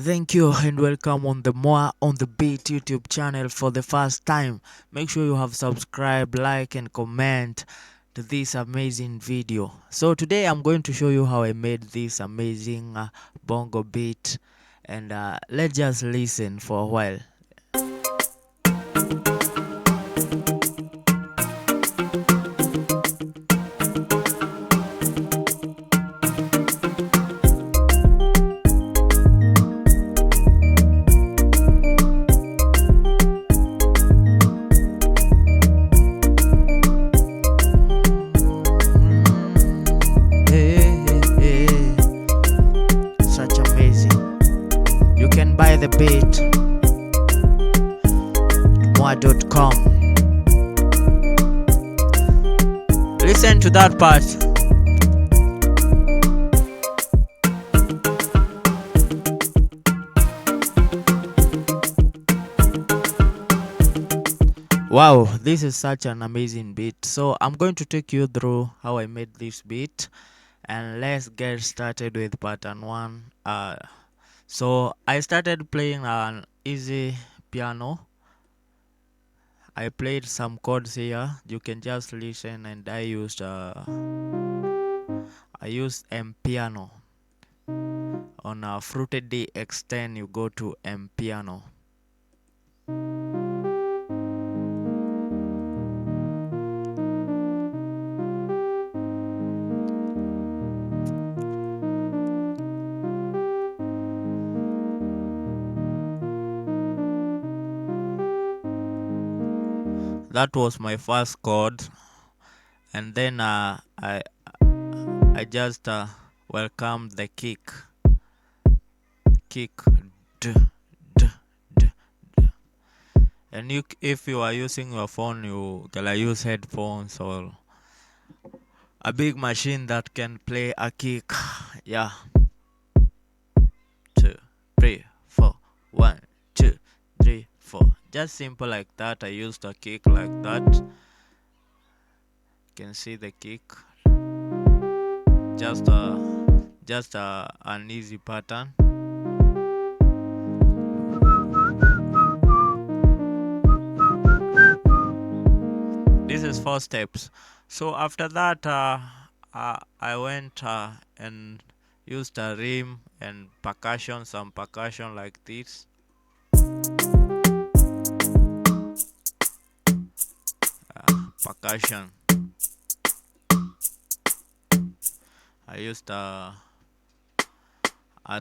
Thank you and welcome on the More on the Beat YouTube channel for the first time. Make sure you have subscribed, like and comment to this amazing video. So today I'm going to show you how I made this amazing bongo beat, and let's just listen for a while. Such amazing. You can buy the beat more.com. Listen to that part. Wow, this is such an amazing beat. So I'm going to take you through how I made this beat, and let's get started with pattern 1. So I started playing an easy piano. I played some chords here. You can just listen, and I used M piano. On a fruited D X10, you go to M piano. That was my first chord, and then I just welcomed the kick, d, d, d, d. And if you are using your phone, you gotta use headphones or a big machine that can play a kick. Yeah, 2, 3, 4, 1, 2, 3, 4. Just simple like that. I used a kick like that. You can see the kick. Just an easy pattern. This is 4 steps. So after that, I went and used a rim and percussion, some percussion like this. Percussion. I used a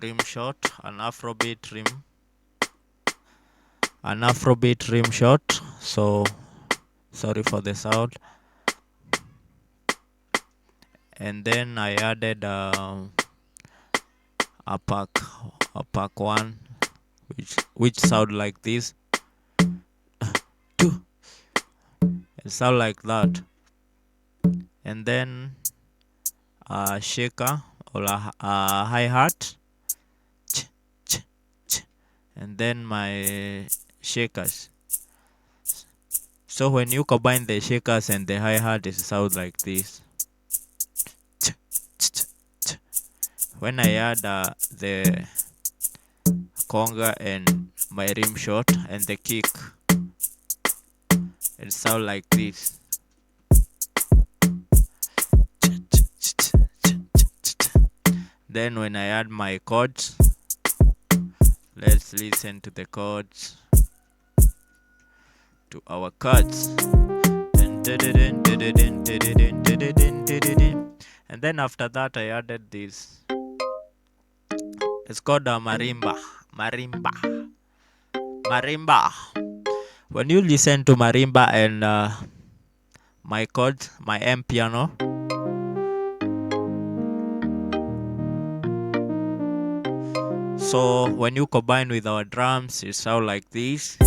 rim shot, an afrobeat rim shot. So sorry for the sound. And then I added a pack 1, which sound like this. It sound like that. And then a shaker or a hi-hat, and then my shakers. So when you combine the shakers and the hi-hat, it sounds like this. When I add the conga and my rim shot and the kick, it sounds like this. Then when I add my chords, let's listen to the chords, to our chords. And then after that, I added this. It's called a marimba. When you listen to marimba and my chords, my M piano, so when you combine with our drums, it sounds like this.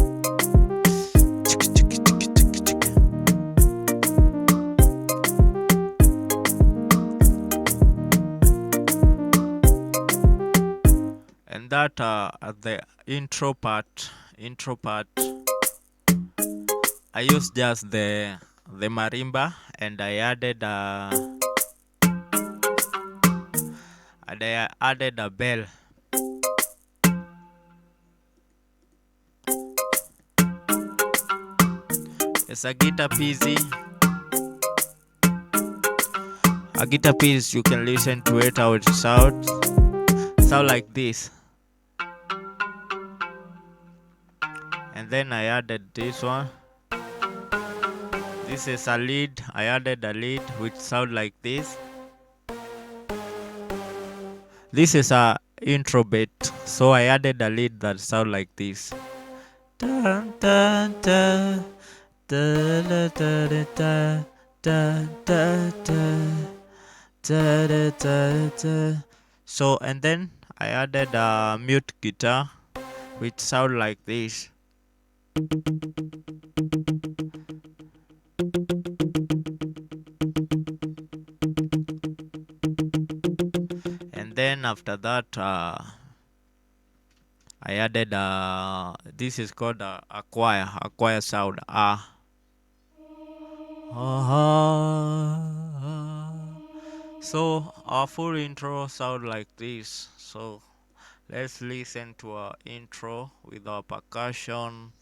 And that at the intro part, I used just the marimba, and I added a bell. It's a guitar piece. A guitar piece, you can listen to it how it sounds. Sound like this. And then I added this one. This is a lead. I added a lead which sound like this. This is a intro beat, so I added a lead that sound like this. Dun, dun, dun, da, da, da, da, da, da, da, da, da, da. So, and then I added a mute guitar which sound like this. And then after that I added this is called a choir sound. So our full intro sound like this. So let's listen to our intro with our percussion,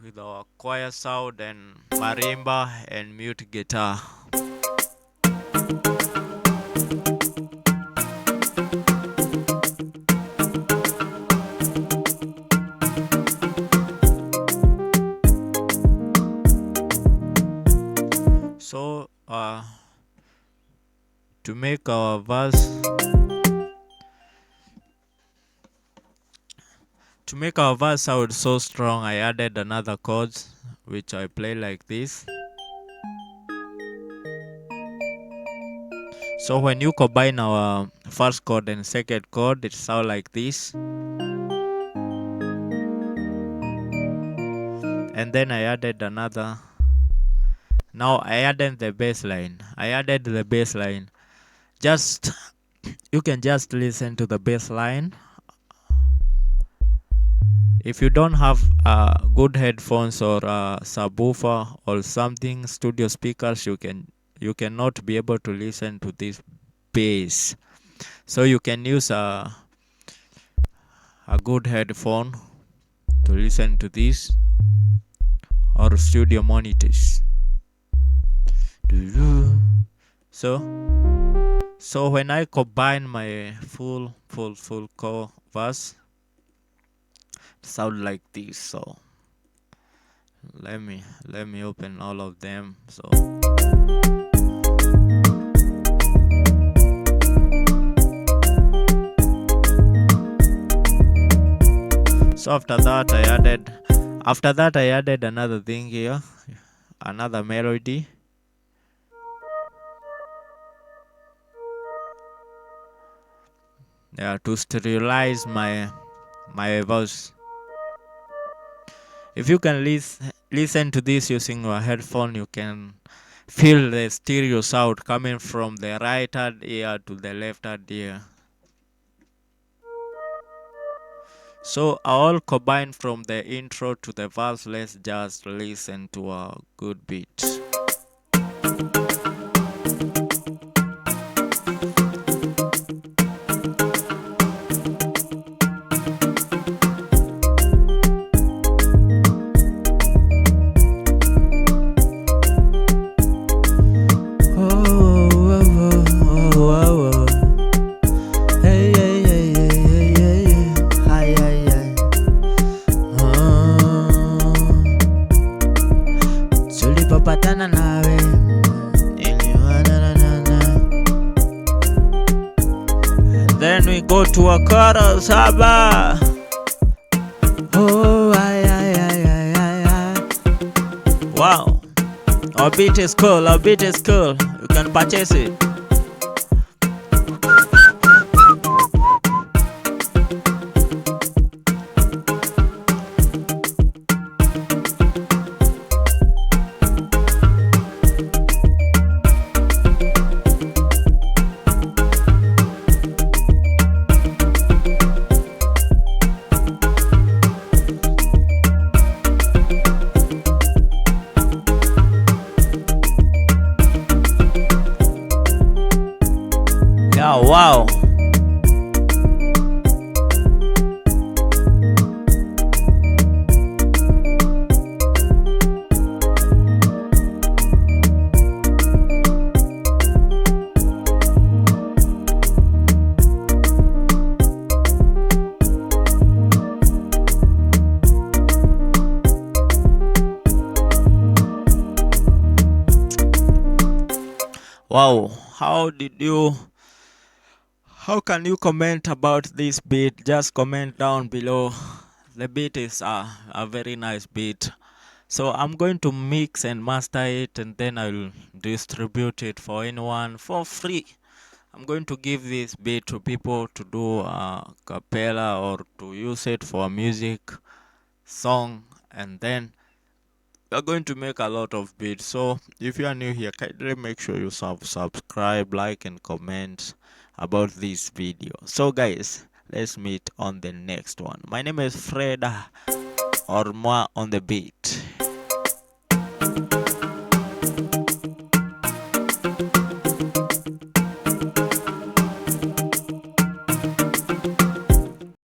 with our choir sound and marimba and mute guitar. So to make our verse sound so strong, I added another chords which I play like this. So when you combine our first chord and second chord, it sound like this. And then I added another. Now I added the bass line. Just you can just listen to the bass line. If you don't have good headphones or subwoofer or something, studio speakers, you cannot be able to listen to this bass. So you can use a good headphone to listen to this, or studio monitors. So when I combine my full core verse, sound like this. So let me open all of them. So after that I added another thing here, another melody. To sterilize my voice. If you can listen to this using your headphone, you can feel the stereo sound coming from the right hand ear to the left hand ear. So all combined from the intro to the verse. Let's just listen to a good beat. Then we go to a chorus, haba. Oh, wow. Our beat is cool. You can purchase it. Wow, how can you comment about this beat? Just comment down below. The beat is a very nice beat. So I'm going to mix and master it, and then I'll distribute it for anyone for free. I'm going to give this beat to people to do a cappella or to use it for music song, and then we're going to make a lot of beats. So if you are new here, kindly make sure you subscribe, like, and comment about this video. So guys, let's meet on the next one. My name is Fred, or Moi on the beat.